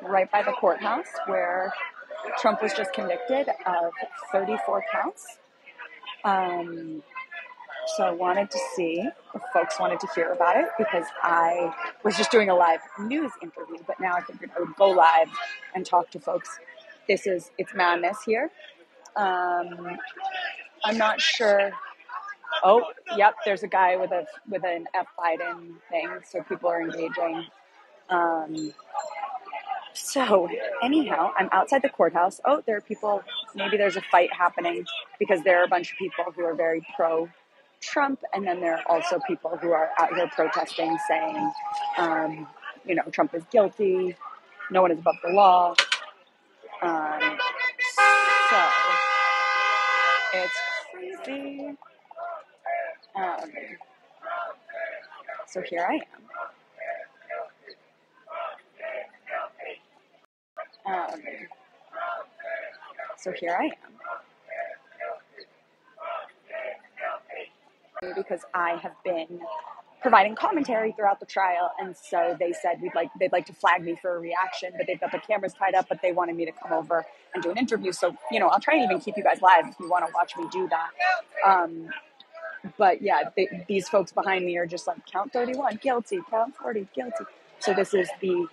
Right by the courthouse where Trump was just convicted of 34 counts. So I wanted to see if folks wanted to hear about it, because I was just doing a live news interview, but now I figured I would go live and talk to folks. It's madness here. I'm not sure. Oh, yep, there's a guy with an F Biden thing, so people are engaging. So anyhow, I'm outside the courthouse. Oh, there are people. Maybe there's a fight happening, because there are a bunch of people who are very pro-Trump, and then there are also people who are out here protesting, saying, Trump is guilty. No one is above the law. So it's crazy. So here I am. Because I have been providing commentary throughout the trial, and so they said they'd like to flag me for a reaction, but they've got the cameras tied up, but they wanted me to come over and do an interview. So, I'll try and even keep you guys live if you want to watch me do that. But yeah, these folks behind me are just like, count 31, guilty, count 40, guilty. So this is the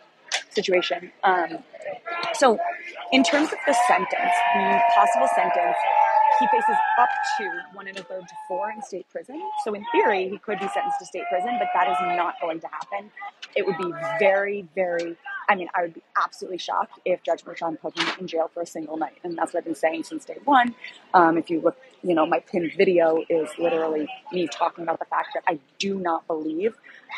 situation. So in terms of the possible sentence, he faces up to 1 1/3 to 4 in state prison. So in theory, he could be sentenced to state prison, but that is not going to happen. It would be very, very, I would be absolutely shocked if Judge Merchan put him in jail for a single night. And that's what I've been saying since day one. If you look, my pinned video is literally me talking about the fact that I do not believe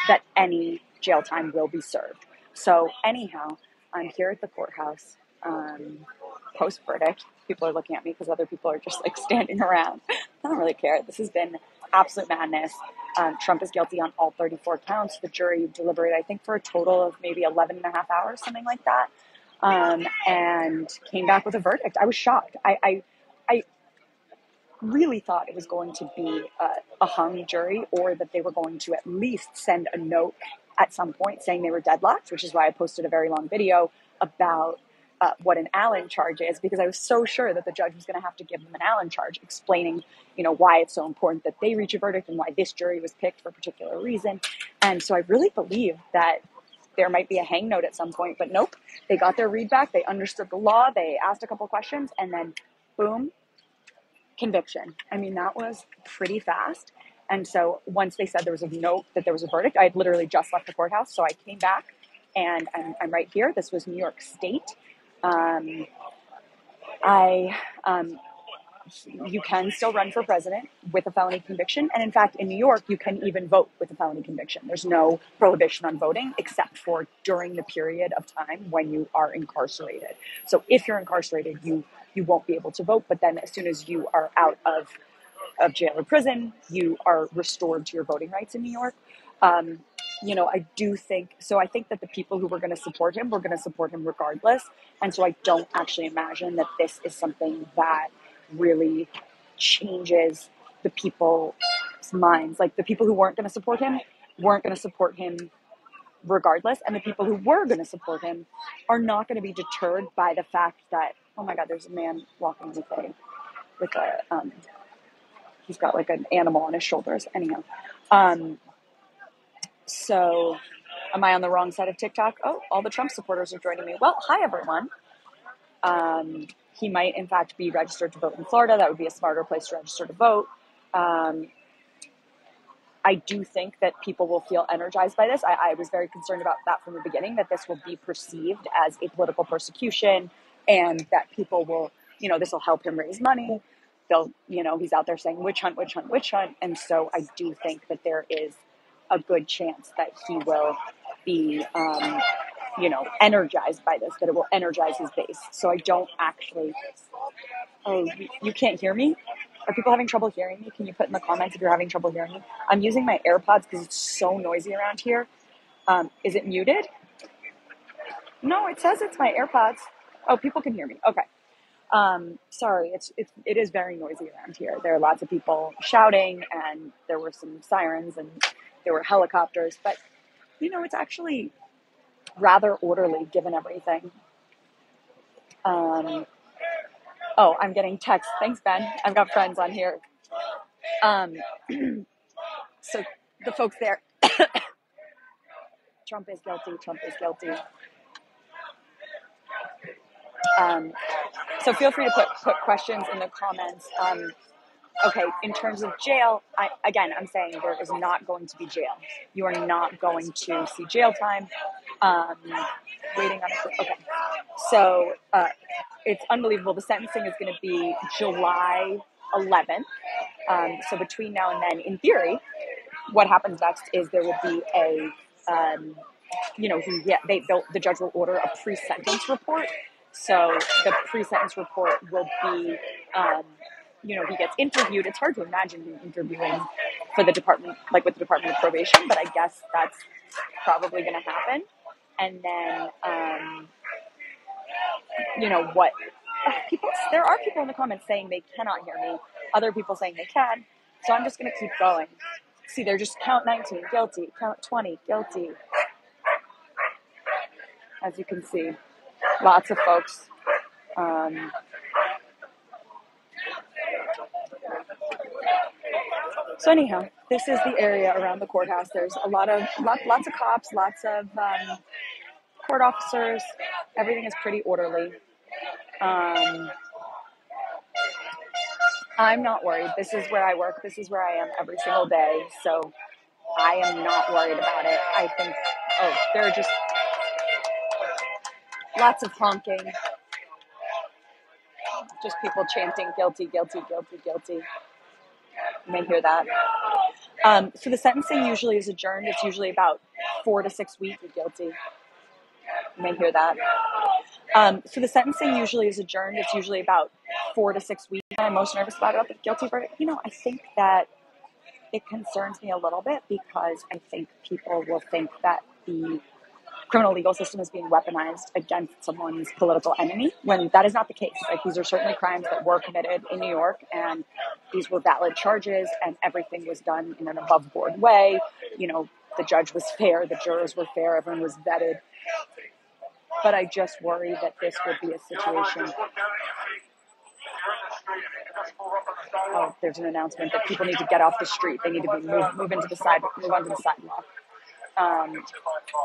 that any jail time will be served. So anyhow, I'm here at the courthouse, post-verdict. People are looking at me because other people are just like standing around. I don't really care. This has been absolute madness. Trump is guilty on all 34 counts. The jury deliberated, I think, for a total of maybe 11 and a half hours, something like that, and came back with a verdict. I was shocked. I really thought it was going to be a hung jury, or that they were going to at least send a note at some point saying they were deadlocked, which is why I posted a very long video about what an Allen charge is, because I was so sure that the judge was going to have to give them an Allen charge, explaining, why it's so important that they reach a verdict and why this jury was picked for a particular reason. And so I really believe that there might be a hang note at some point, but nope. They got their read back. They understood the law. They asked a couple questions, and then boom, conviction. That was pretty fast. And so once they said there was a note that there was a verdict, I had literally just left the courthouse. So I came back, and I'm right here. This was New York State. You can still run for president with a felony conviction. And in fact, in New York, you can even vote with a felony conviction. There's no prohibition on voting except for during the period of time when you are incarcerated. So if you're incarcerated, you won't be able to vote. But then as soon as you are out of jail or prison, you are restored to your voting rights in New York. I think that the people who were going to support him were going to support him regardless. And so I don't actually imagine that this is something that really changes the people's minds. Like, the people who weren't going to support him regardless. And the people who were going to support him are not going to be deterred by the fact that, oh my God, there's a man walking he's got like an animal on his shoulders. Anyhow. So am I on the wrong side of TikTok? Oh, all the Trump supporters are joining me. Well, hi everyone. He might in fact be registered to vote in Florida. That would be a smarter place to register to vote. I do think that people will feel energized by this. I was very concerned about that from the beginning, that this will be perceived as a political persecution, and that people will, this will help him raise money. He's out there saying witch hunt, witch hunt, witch hunt. And so I do think that there is a good chance that he will be energized by this, that it will energize his base. So I don't actually. Oh, you can't hear me? Are people having trouble hearing me? Can you put in the comments if you're having trouble hearing me? I'm using my AirPods because it's so noisy around here. Is it muted? No, it says it's my AirPods. Oh, people can hear me. Okay. Sorry, it is very noisy around here. There are lots of people shouting, and there were some sirens, and there were helicopters. But it's actually rather orderly given everything. Oh, I'm getting texts. Thanks, Ben. I've got friends on here. So the folks there, Trump is guilty. Trump is guilty. So feel free to put questions in the comments. Okay, in terms of jail, I'm saying there is not going to be jail. You are not going to see jail time. Waiting on it. Okay, so it's unbelievable. The sentencing is going to be July 11th. So between now and then, in theory, what happens next is there will be a, the judge will order a pre-sentence report. So the pre-sentence report will be, he gets interviewed. It's hard to imagine him interviewing for the department, like with the Department of Probation, but I guess that's probably going to happen. And then, there are people in the comments saying they cannot hear me. Other people saying they can. So I'm just going to keep going. See, they're just count 19, guilty, count 20, guilty. As you can see, lots of folks. So anyhow, this is the area around the courthouse. There's lots of cops, lots of court officers. Everything is pretty orderly. I'm not worried. This is where I work. This is where I am every single day. So I am not worried about it. I think, there are just lots of honking. Just people chanting, guilty, guilty, guilty, guilty. You may hear that. So the sentencing usually is adjourned. It's usually about 4 to 6 weeks of guilty. You may hear that. So the sentencing usually is adjourned. It's usually about 4 to 6 weeks. I'm most nervous about the guilty verdict. I think that it concerns me a little bit because I think people will think that the criminal legal system is being weaponized against someone's political enemy, when that is not the case. Like, these are certainly crimes that were committed in New York, and these were valid charges, and everything was done in an above board way. The judge was fair, the jurors were fair, everyone was vetted. But I just worry that this would be a situation. Oh, there's an announcement that people need to get off the street. They need to move onto the sidewalk.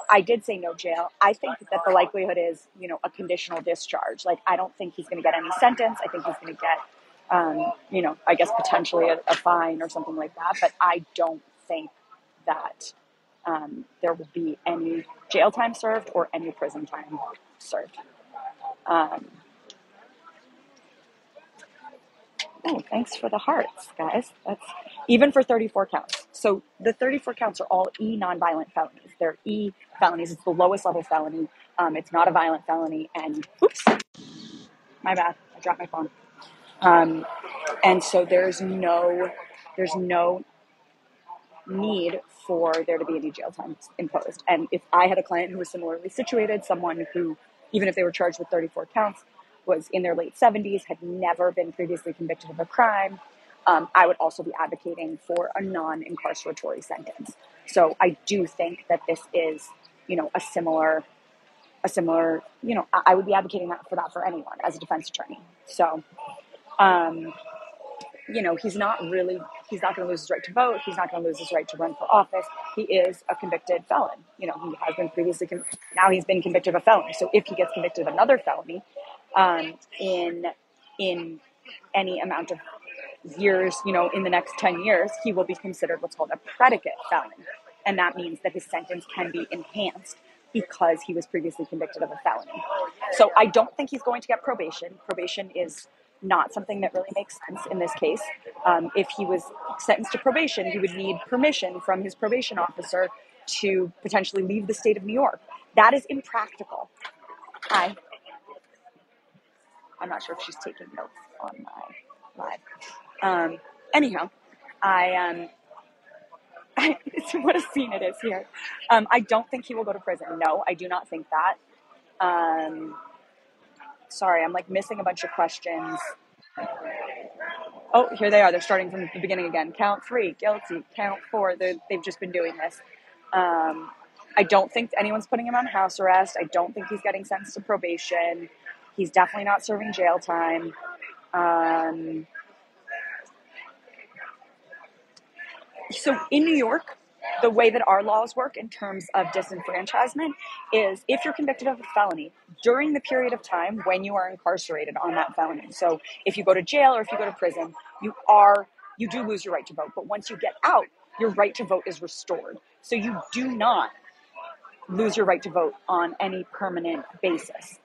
I did say no jail. I think that the likelihood is, a conditional discharge. Like, I don't think he's going to get any sentence. I think he's going to get, I guess potentially a fine or something like that. But I don't think that there will be any jail time served or any prison time served. Oh, thanks for the hearts, guys. That's even for 34 counts. So the 34 counts are all E nonviolent felonies. They're E felonies. It's the lowest level felony. It's not a violent felony. And oops, my bad. I dropped my phone. And so there's no need for there to be any jail time imposed. And if I had a client who was similarly situated, someone who, even if they were charged with 34 counts, was in their late 70s, had never been previously convicted of a crime, I would also be advocating for a non-incarceratory sentence. So I do think that this is, a similar, I would be advocating for that for anyone as a defense attorney. So, he's not going to lose his right to vote. He's not going to lose his right to run for office. He is a convicted felon. He has been previously, now he's been convicted of a felony. So if he gets convicted of another felony, in any amount of years, in the next 10 years, he will be considered what's called a predicate felon. And that means that his sentence can be enhanced because he was previously convicted of a felony. So I don't think he's going to get probation. Probation is not something that really makes sense in this case. If he was sentenced to probation, he would need permission from his probation officer to potentially leave the state of New York. That is impractical. Hi. I'm not sure if she's taking notes on my live. Anyhow, what a scene it is here. I don't think he will go to prison. No, I do not think that. Sorry, I'm like missing a bunch of questions. Oh, here they are. They're starting from the beginning again. Count 3, guilty. Count 4. They've just been doing this. I don't think anyone's putting him on house arrest. I don't think he's getting sentenced to probation. He's definitely not serving jail time. So in New York, the way that our laws work in terms of disenfranchisement is if you're convicted of a felony during the period of time when you are incarcerated on that felony. So if you go to jail or if you go to prison, you do lose your right to vote. But once you get out, your right to vote is restored. So you do not lose your right to vote on any permanent basis.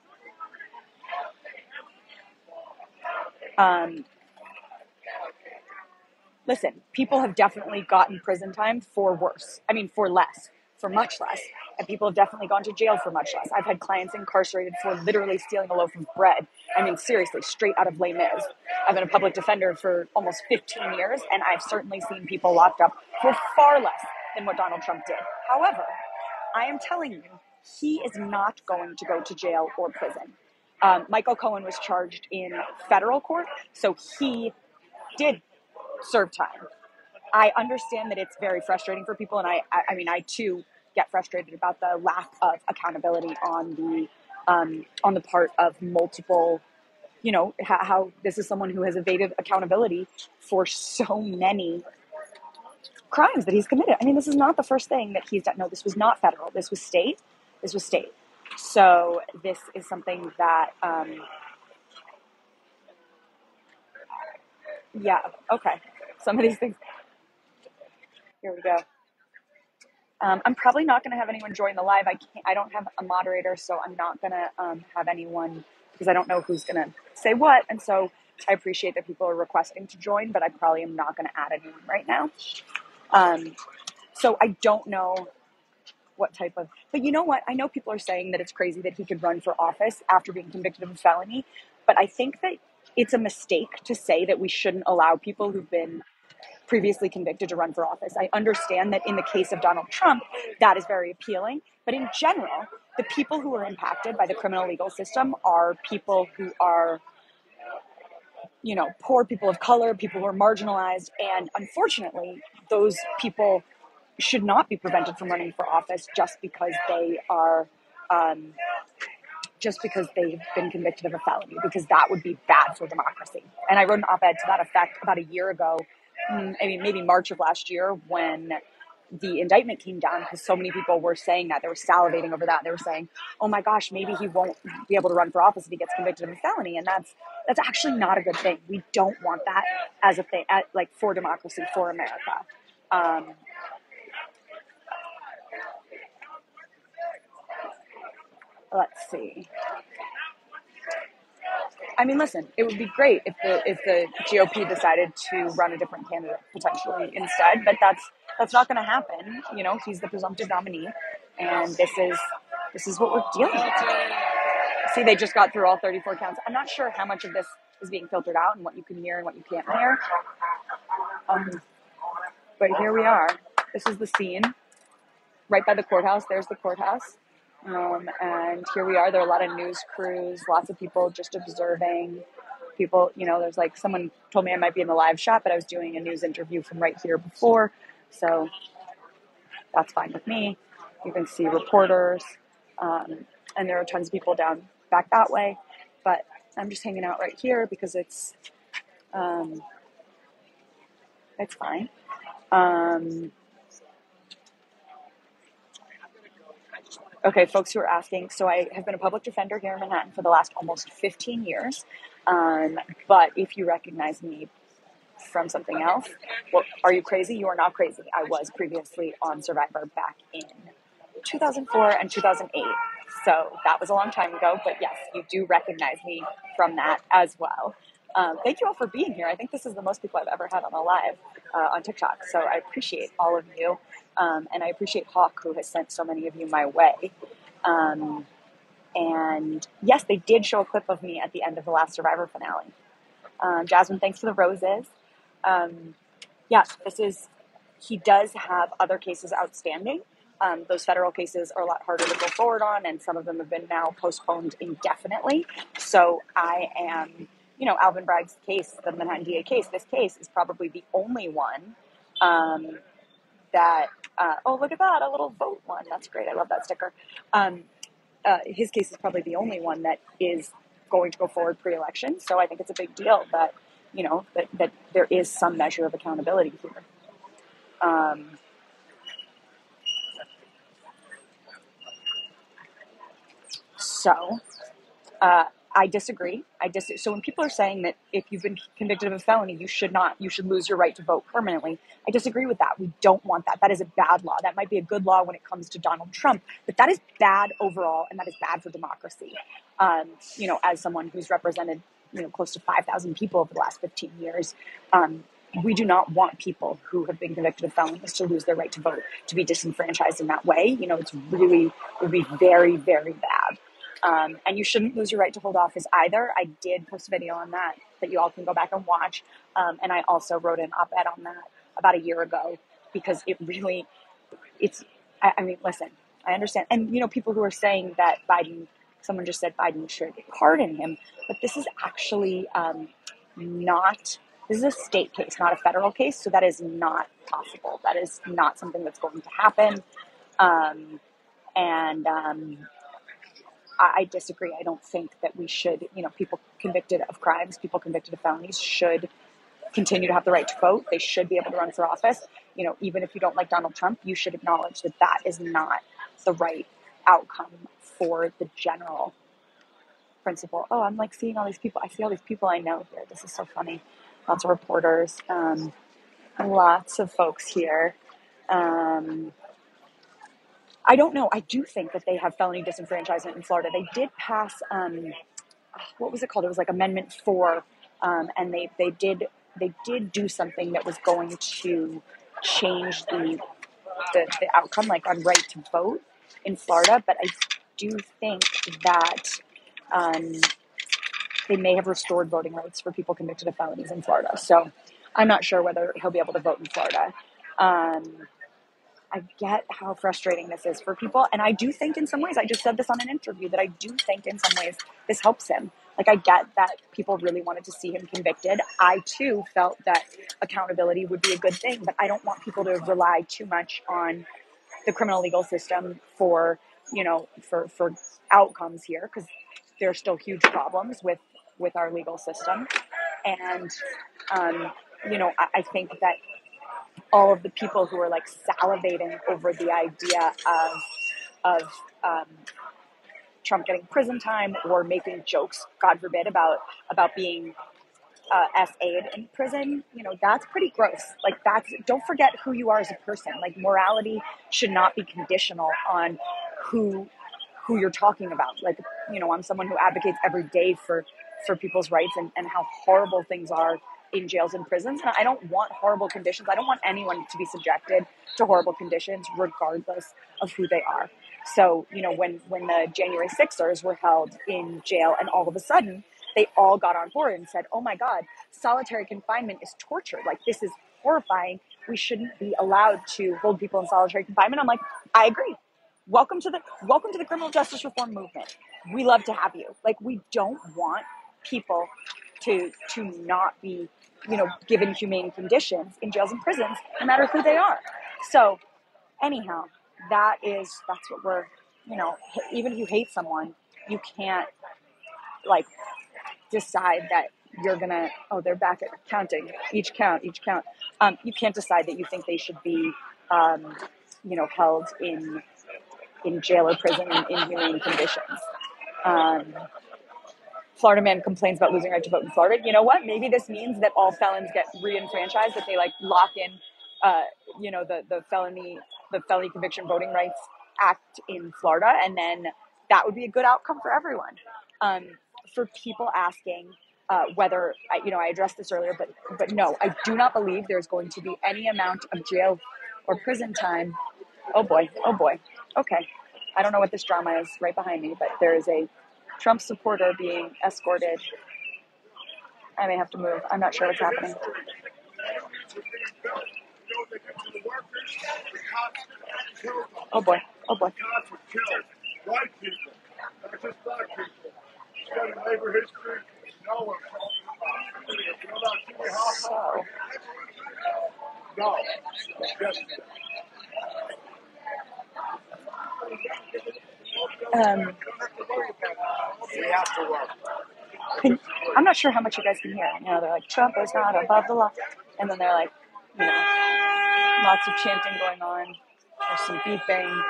Listen, people have definitely gotten prison time for worse. I mean, for less, for much less. And people have definitely gone to jail for much less. I've had clients incarcerated for literally stealing a loaf of bread. I mean, seriously, straight out of Les Mis. I've been a public defender for almost 15 years, and I've certainly seen people locked up for far less than what Donald Trump did. However, I am telling you, he is not going to go to jail or prison. Michael Cohen was charged in federal court, so he did serve time. I understand that it's very frustrating for people, and I mean, I too get frustrated about the lack of accountability on the part of multiple, how this is someone who has evaded accountability for so many crimes that he's committed. I mean, this is not the first thing that he's done. No, this was not federal. This was state. So this is something that, yeah, okay. Some of these things. Here we go. I'm probably not going to have anyone join the live. I don't have a moderator, so I'm not going to have anyone because I don't know who's going to say what. And so I appreciate that people are requesting to join, but I probably am not going to add anyone right now. So I don't know what type of, but you know what? I know people are saying that it's crazy that he could run for office after being convicted of a felony, but I think that it's a mistake to say that we shouldn't allow people who've been previously convicted to run for office. I understand that in the case of Donald Trump, that is very appealing. But in general, the people who are impacted by the criminal legal system are people who are, poor, people of color, people who are marginalized. And unfortunately, those people should not be prevented from running for office just because they are, just because they've been convicted of a felony, because that would be bad for democracy. And I wrote an op-ed to that effect about a year ago, maybe March of last year, when the indictment came down, because so many people were saying that. They were salivating over that. They were saying, oh my gosh, maybe he won't be able to run for office if he gets convicted of a felony. And that's actually not a good thing. We don't want that as a thing, like for democracy, for America. Let's see. I mean, listen, it would be great if the GOP decided to run a different candidate potentially instead, but that's not going to happen. He's the presumptive nominee, and this is what we're dealing with. See, they just got through all 34 counts. I'm not sure how much of this is being filtered out and what you can hear and what you can't hear. But here we are. This is the scene right by the courthouse. There's the courthouse. And here we are. There are a lot of news crews, lots of people just observing. People, there's like someone told me I might be in the live shot, but I was doing a news interview from right here before. So that's fine with me. You can see reporters. And there are tons of people down back that way. But I'm just hanging out right here because it's fine. Okay, folks who are asking, so I have been a public defender here in Manhattan for the last almost 15 years. But if you recognize me from something else, well, are you crazy? You are not crazy. I was previously on Survivor back in 2004 and 2008. So that was a long time ago. But yes, you do recognize me from that as well. Thank you all for being here. I think this is the most people I've ever had on a live on TikTok. So I appreciate all of you. And I appreciate Hawk, who has sent so many of you my way. And yes, they did show a clip of me at the end of the last Survivor finale. Jasmine, thanks for the roses. Yes, he does have other cases outstanding. Those federal cases are a lot harder to go forward on, and some of them have been now postponed indefinitely. So I am, Alvin Bragg's case, the Manhattan DA case, this case is probably the only one that, oh, look at that, a little vote one. That's great. I love that sticker. His case is probably the only one that is going to go forward pre-election. So I think it's a big deal that, that there is some measure of accountability here. So I disagree. So when people are saying that if you've been convicted of a felony, you should lose your right to vote permanently, I disagree with that. We don't want that. That is a bad law. That might be a good law when it comes to Donald Trump, but that is bad overall, and that is bad for democracy. As someone who's represented, close to 5,000 people over the last 15 years, we do not want people who have been convicted of felonies to lose their right to vote, to be disenfranchised in that way. It would be very, very bad. And you shouldn't lose your right to hold office either. I did post a video on that you all can go back and watch. And I also wrote an op-ed on that about a year ago, because listen, I understand. And, people who are saying that someone just said Biden should pardon him, but this is actually this is a state case, not a federal case. So that is not possible. That is not something that's going to happen. I disagree. I don't think that we should, people convicted of crimes, people convicted of felonies should continue to have the right to vote. They should be able to run for office. Even if you don't like Donald Trump, you should acknowledge that that is not the right outcome for the general principle. Oh, I'm seeing all these people. I see all these people I know here. This is so funny. Lots of reporters, lots of folks here. I don't know. I do think that they have felony disenfranchisement in Florida. They did pass, what was it called? It was Amendment 4, and they did do something that was going to change the outcome, on right to vote in Florida. But I do think that they may have restored voting rights for people convicted of felonies in Florida. So I'm not sure whether he'll be able to vote in Florida. I get how frustrating this is for people. And I do think in some ways, I just said this on an interview, that I do think in some ways this helps him. I get that people really wanted to see him convicted. I too felt that accountability would be a good thing, but I don't want people to rely too much on the criminal legal system for outcomes here, because there are still huge problems with our legal system. And, I think that all of the people who are salivating over the idea of Trump getting prison time, or making jokes, God forbid, about being FA'd in prison, that's pretty gross. Don't forget who you are as a person. Morality should not be conditional on who you're talking about. I'm someone who advocates every day for people's rights and how horrible things are in jails and prisons. And I don't want horrible conditions. I don't want anyone to be subjected to horrible conditions, regardless of who they are. So, when the January 6ers were held in jail, and all of a sudden they all got on board and said, oh my God, solitary confinement is torture. This is horrifying. We shouldn't be allowed to hold people in solitary confinement. I'm I agree. Welcome to the criminal justice reform movement. We love to have you. We don't want people to not be, given humane conditions in jails and prisons, no matter who they are. So anyhow, that's what we're, even if you hate someone, you can't decide that you're gonna, oh, they're back at counting each count. You can't decide that you think they should be, held in jail or prison in inhumane conditions. Florida man complains about losing right to vote in Florida. You know what? Maybe this means that all felons get re-enfranchised, that they lock in, the felony conviction voting rights act in Florida, and then that would be a good outcome for everyone. For people asking, whether I addressed this earlier, but no, I do not believe there's going to be any amount of jail or prison time. Oh boy, oh boy. Okay, I don't know what this drama is right behind me, but there is a Trump supporter being escorted. I may have to move. I'm not sure what's happening. Oh boy, oh boy. White people, not just black people. Study labor history. No. Um, we have to work. I'm not sure how much you guys can hear. They're like, Trump is not above the law. And then they're like, lots of chanting going on. There's some beeping.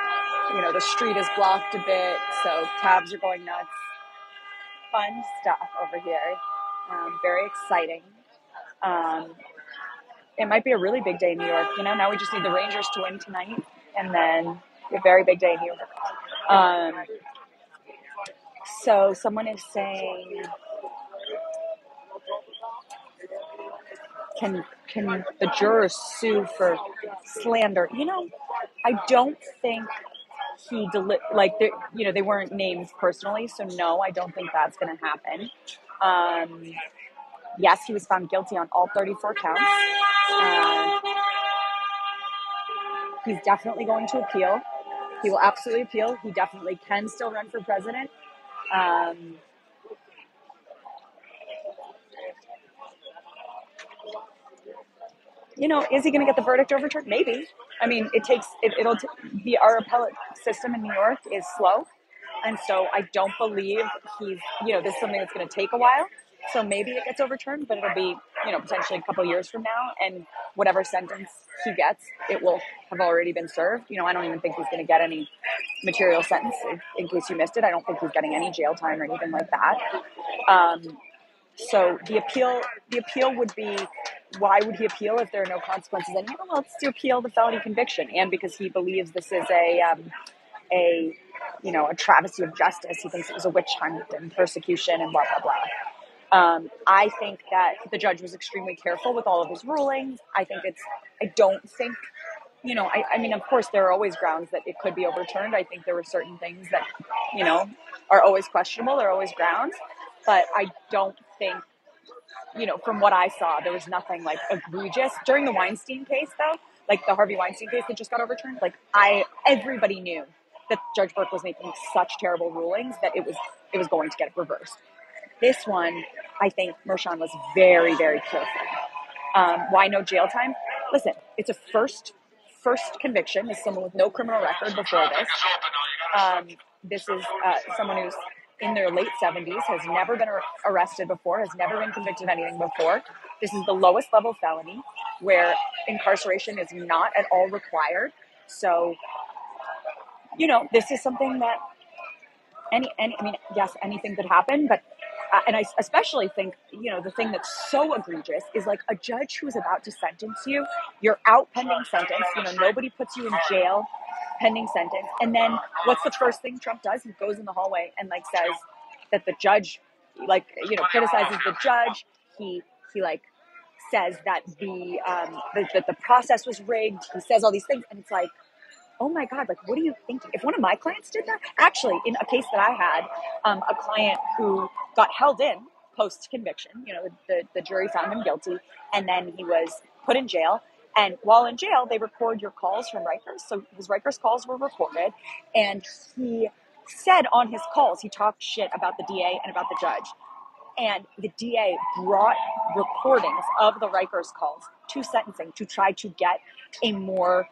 The street is blocked a bit, so cabs are going nuts. Fun stuff over here. Very exciting. It might be a really big day in New York. Now we just need the Rangers to win tonight, and then a very big day in New York. So someone is saying, can the jurors sue for slander? I don't think he they weren't named personally, so no, I don't think that's going to happen. Yes, he was found guilty on all 34 counts. He's definitely going to appeal. He will absolutely appeal. He definitely can still run for president. Is he going to get the verdict overturned? Maybe. I mean, our appellate system in New York is slow. And so I don't believe this is something that's going to take a while. So maybe it gets overturned, but it'll be, potentially a couple years from now. And whatever sentence he gets, it will have already been served. I don't even think he's going to get any material sentence. In case you missed it, I don't think he's getting any jail time or anything like that. So the appeal would be, why would he appeal if there are no consequences? And it's to appeal the felony conviction, and because he believes this is a travesty of justice. He thinks it was a witch hunt and persecution and blah blah blah. I think that the judge was extremely careful with all of his rulings. I don't think. I mean, of course, there are always grounds that it could be overturned. I think there were certain things that, are always questionable. There are always grounds. But I don't think, from what I saw, there was nothing like egregious. During the Weinstein case, though, like the Harvey Weinstein case that just got overturned, everybody knew that Judge Burke was making such terrible rulings that it was going to get reversed. This one, I think Mershon was very, very careful. Why no jail time? Listen, it's a first conviction. It's someone with no criminal record before this. This is someone who's in their late 70s, has never been arrested before, has never been convicted of anything before. This is the lowest level felony where incarceration is not at all required. So, this is something that yes, anything could happen, but and I especially think, the thing that's so egregious is like a judge who is about to sentence you, you're out pending sentence, nobody puts you in jail pending sentence. And then what's the first thing Trump does? He goes in the hallway and says that the judge, criticizes the judge. He says that the process was rigged. He says all these things. And it's like, oh my God, what are you thinking? If one of my clients did that, actually, in a case that I had, a client who got held in post-conviction, the jury found him guilty, and then he was put in jail. And while in jail, they record your calls from Rikers. So his Rikers calls were recorded, and he said on his calls, he talked shit about the DA and about the judge. And the DA brought recordings of the Rikers calls to sentencing to try to get a more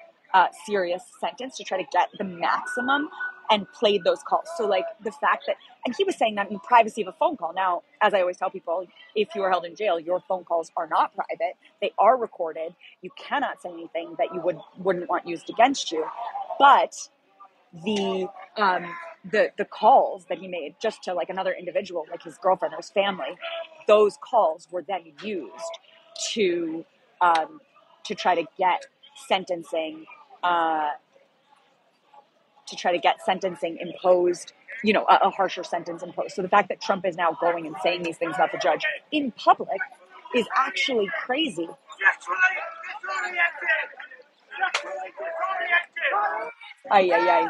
serious sentence, to try to get the maximum, and played those calls. So the fact that, and he was saying that in the privacy of a phone call. Now, as I always tell people, if you are held in jail, your phone calls are not private. They are recorded. You cannot say anything that you wouldn't want used against you. But the calls that he made just to another individual, like his girlfriend or his family, those calls were then used to try to get sentencing imposed you know, a harsher sentence imposed. So the fact that Trump is now going and saying these things about the judge in public is actually crazy. Ay, ay, ay.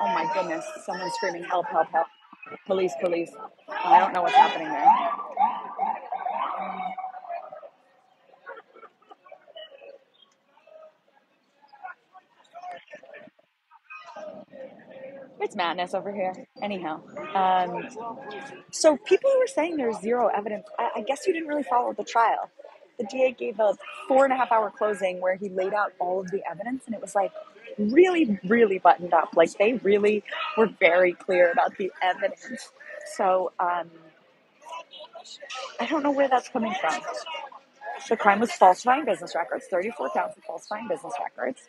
Oh my goodness. Someone's screaming, help, help, help. Police, police. I don't know what's happening there. It's madness over here. Anyhow. So people who were saying there's zero evidence, I guess you didn't really follow the trial. The DA gave a 4.5-hour closing where he laid out all of the evidence, and it was like really, really buttoned up. Like they really were very clear about the evidence. So I don't know where that's coming from. The crime was falsifying business records, 34 counts of falsifying business records.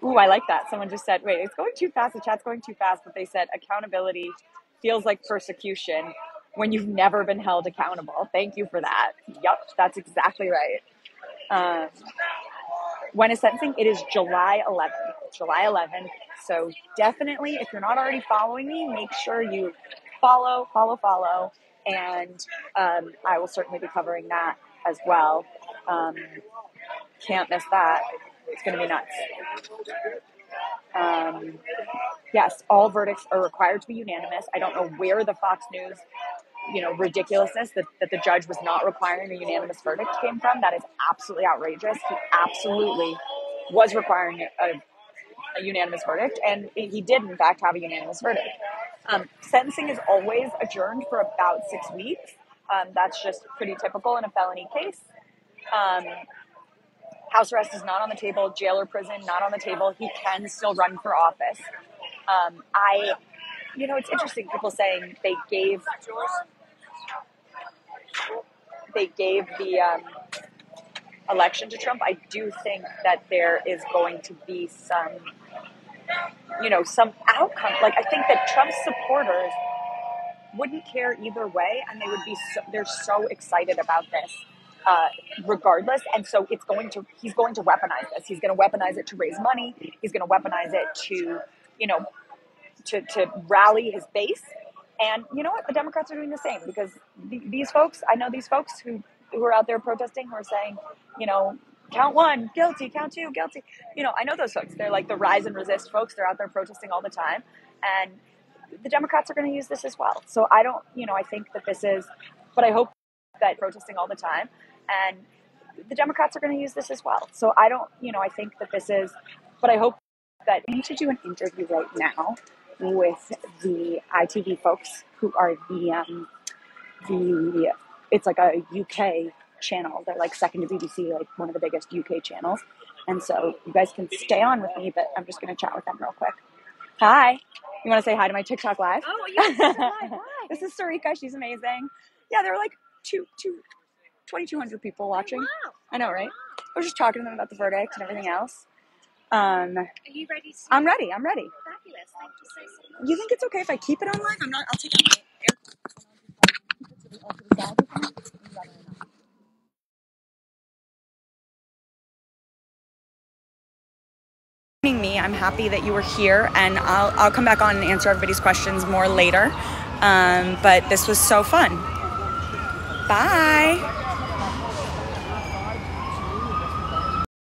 Ooh, I like that. Someone just said, wait, it's going too fast. The chat's going too fast. But they said accountability feels like persecution when you've never been held accountable. Thank you for that. Yep, that's exactly right. When is sentencing? It is July 11th. July 11th. So definitely, if you're not already following me, make sure you follow. And I will certainly be covering that as well. Can't miss that. It's going to be nuts. Yes, all verdicts are required to be unanimous. I don't know where the Fox News, ridiculousness that the judge was not requiring a unanimous verdict came from. That is absolutely outrageous. He absolutely was requiring a unanimous verdict, and he did, in fact, have a unanimous verdict. Sentencing is always adjourned for about 6 weeks. That's just pretty typical in a felony case. House arrest is not on the table. Jail or prison, not on the table. He can still run for office. It's interesting. People saying they gave the election to Trump. I do think that there is going to be some outcome. Like, I think that Trump's supporters wouldn't care either way, and they're so excited about this. Regardless, and so he's going to weaponize this. He's going to weaponize it to raise money. He's going to weaponize it to rally his base. And you know what? The Democrats are doing the same, because these folks who are out there protesting, who are saying, count one, guilty, count two, guilty. I know those folks. They're like the rise and resist folks. They're out there protesting all the time, and the Democrats are going to use this as well. So I don't, I think that this is, but I hope that protesting all the time. And the Democrats are going to use this as well. So I don't, I think that this is, but I hope that I need to do an interview right now with the ITV folks who are it's like a UK channel. They're like second to BBC, like one of the biggest UK channels. And so you guys can stay on with me, but I'm just going to chat with them real quick. Hi. You want to say hi to my TikTok live? Oh, yes. Hi. This is Sarika. She's amazing. Yeah, there were like 2,200 people watching. Oh, wow. I know, right? I was just talking to them about the verdict and everything else. Are you ready? I'm ready. Fabulous. Thank you so much. You think it's okay if I keep it on live? I'll take out my AirPods. I'm happy that you were here, and I'll come back on and answer everybody's questions more later. But this was so fun. Bye.